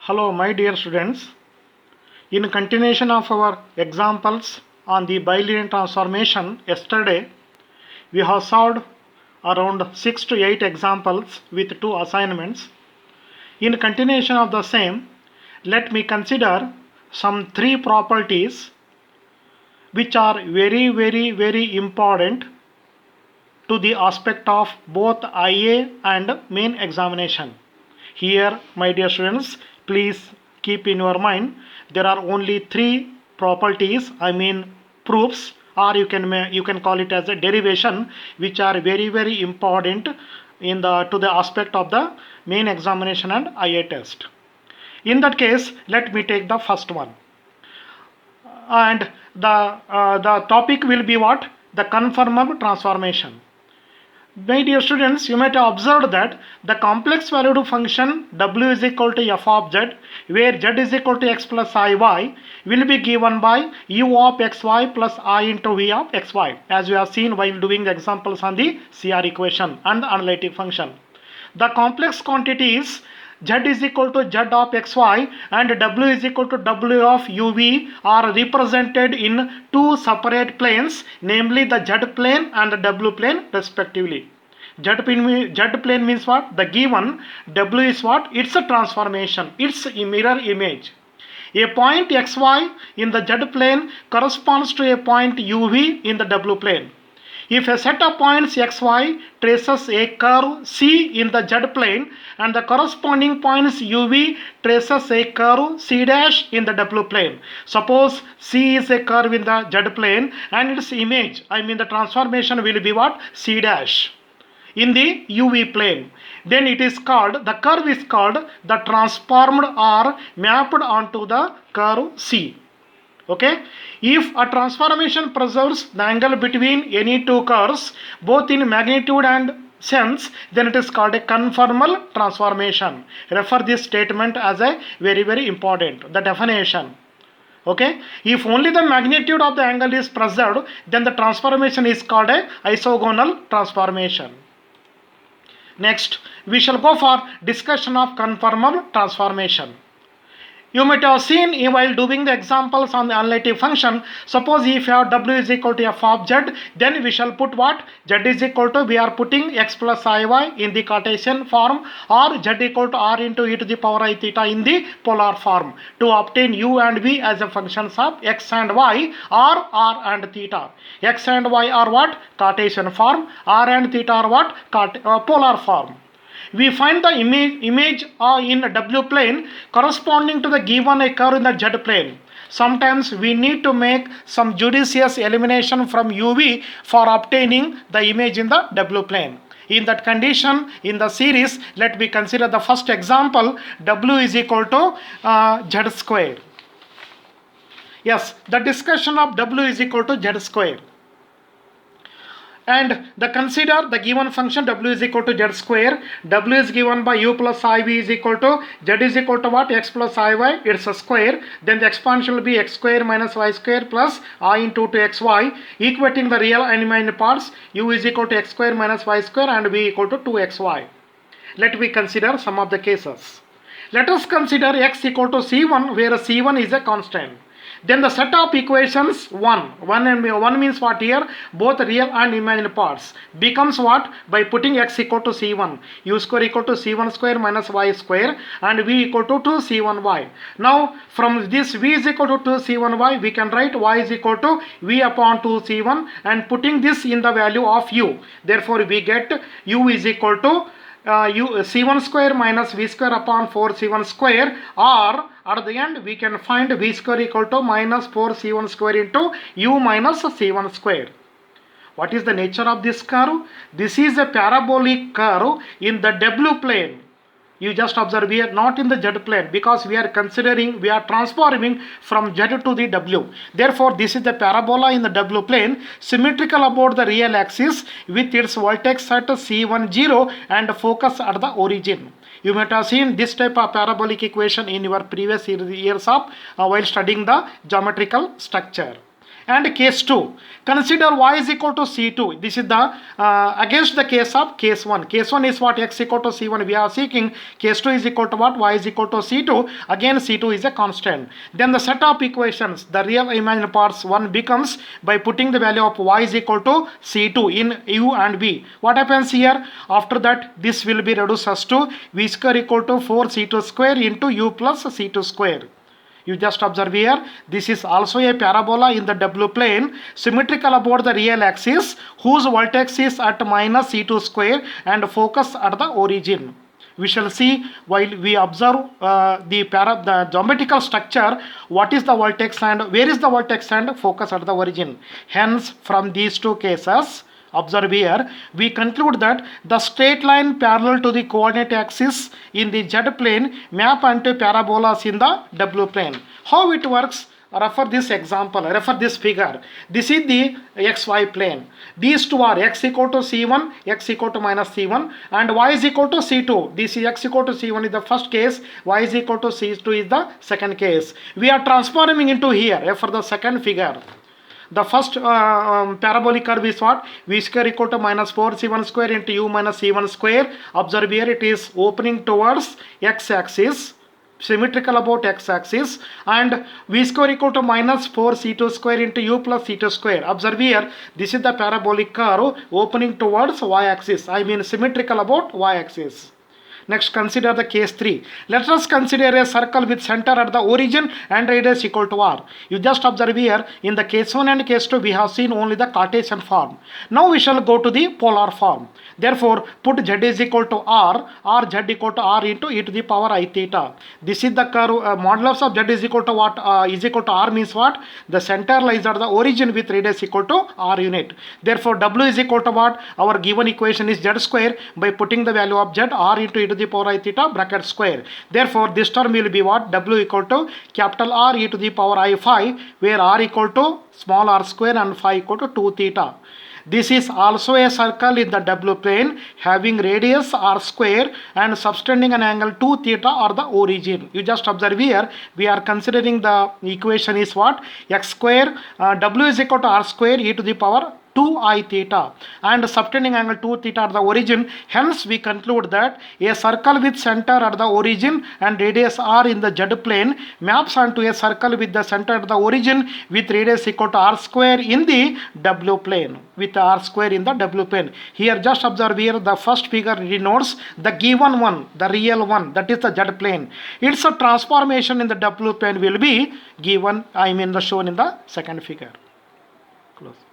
Hello, my dear students. In continuation of our examples on the bilinear transformation, yesterday we have solved around 6 to 8 examples with 2 assignments. In continuation of the same, let me consider some 3 properties which are very important to the aspect of both IA and main examination. Here, my dear students, please keep in your mind there are only 3 properties, proofs, or you can call it as a derivation, which are very important in the to the aspect of the main examination and IA test. In that case, let me take the first one, and the topic will be what? The conformal transformation. My dear students, you might have observed that the complex valued function w is equal to f of z, where z is equal to x plus iy, will be given by u of xy plus I into v of xy, as we have seen while doing the examples on the CR equation and the analytic function. The complex quantities z is equal to z of xy and w is equal to w of uv are represented in 2 separate planes, namely the z plane and the w plane respectively. Z plane means what? The given w is what? It's a transformation, it's a mirror image. A point xy in the z plane corresponds to a point uv in the w plane. If a set of points xy traces a curve C in the z plane and the corresponding points uv traces a curve C dash in the w plane. Suppose C is a curve in the z plane and its image, the transformation will be what? C dash in the uv plane. Then it is called, the curve is called the transformed or mapped onto the curve C. Okay, if a transformation preserves the angle between any 2 curves both in magnitude and sense, then it is called a conformal transformation. Refer this statement as a very important, the definition. Okay, if only the magnitude of the angle is preserved, then the transformation is called a isogonal transformation. Next, we shall go for discussion of conformal transformation. You might have seen while doing the examples on the analytic function, suppose if you have w is equal to f of z, then we shall put what? Z is equal to, we are putting x plus iy in the Cartesian form, or z equal to r into e to the power I theta in the polar form, to obtain u and v as a functions of x and y, or r and theta. X and y are what? Cartesian form. R and theta are what? Polar form. We find the image in w plane corresponding to the given a curve in the z plane. Sometimes we need to make some judicious elimination from uv for obtaining the image in the w plane. In that condition, in the series, let me consider the first example, w is equal to z square. Yes, the discussion of w is equal to z square. And consider the given function w is equal to z square. W is given by u plus iv is equal to z is equal to what? X plus iy, it's a square. Then the expansion will be x square minus y square plus I into 2xy, equating the real and imaginary parts. U is equal to x square minus y square and v equal to 2xy. Let me consider some of the cases. Let us consider x equal to c1, where c1 is a constant. Then the set of equations 1 means what here? Both real and imaginary parts becomes what? By putting x equal to c1, u square equal to c1 square minus y square and v equal to 2c1y. Now from this v is equal to 2c1y, we can write y is equal to v upon 2c1 and putting this in the value of u. Therefore we get u is equal to c1 square minus v square upon 4c1 square, or at the end we can find v square equal to minus 4c1 square into u minus c1 square. What is the nature of this curve? This is a parabolic curve in the w plane. You just observe, we are not in the z plane because we are transforming from z to the w. Therefore, this is the parabola in the w plane, symmetrical about the real axis with its vertex at c1 0 and focus at the origin. You might have seen this type of parabolic equation in your previous years of while studying the geometrical structure. And case 2, consider y is equal to c2. This is the against the case of case 1. Case 1 is what? X equal to c1 we are seeking. Case 2 is equal to what? Y is equal to c2. Again c2 is a constant. Then the set of equations, the real imaginary parts 1 becomes by putting the value of y is equal to c2 in u and v. What happens here? After that this will be reduced as to v square equal to 4c2 square into u plus c2 square. You just observe here, this is also a parabola in the W plane, symmetrical about the real axis, whose vertex is at minus c2 square and focus at the origin. We shall see while we observe the geometrical structure, what is the vertex and where is the vertex and focus at the origin. Hence, from these two cases, observe here, we conclude that the straight line parallel to the coordinate axis in the Z plane map onto parabolas in the W plane. How it works? Refer this example, refer this figure. This is the xy plane. These two are x equal to c1, x equal to minus c1, and y is equal to c2. This is x equal to c1 is the first case, y is equal to c2 is the second case. We are transforming into here, refer the second figure. The first parabolic curve is what? V square equal to minus 4c1 square into u minus c1 square. Observe here it is opening towards x-axis, symmetrical about x-axis, and v square equal to minus 4c2 square into u plus c2 square. Observe here, this is the parabolic curve opening towards y-axis, I mean symmetrical about y-axis. Next, consider the case 3. Let us consider a circle with center at the origin and radius equal to r. You just observe here, in the case 1 and case 2 we have seen only the Cartesian form. Now we shall go to the polar form. Therefore, put z is equal to r, or z equal to r into e to the power I theta. This is the curve, modulus of z is equal to what? Is equal to r means what? The center lies at the origin with radius equal to r unit. Therefore, w is equal to what? Our given equation is z square. By putting the value of z, r into e to the power I theta bracket square. Therefore, this term will be what? W equal to capital R e to the power I phi, where r equal to small r square and phi equal to 2 theta. This is also a circle in the W plane having radius r square and subtending an angle 2 theta or the origin. You just observe here, we are considering the equation is what? X square, W is equal to r square e to the power 2I theta and subtending angle 2 theta at the origin. Hence, we conclude that a circle with center at the origin and radius r in the Z plane maps onto a circle with the center at the origin with radius equal to r square in the W plane. With r square in the W plane. Here, just observe here, the first figure denotes the given one, the real one, that is the Z plane. Its a transformation in the W plane will be given, I mean the shown in the second figure. Close.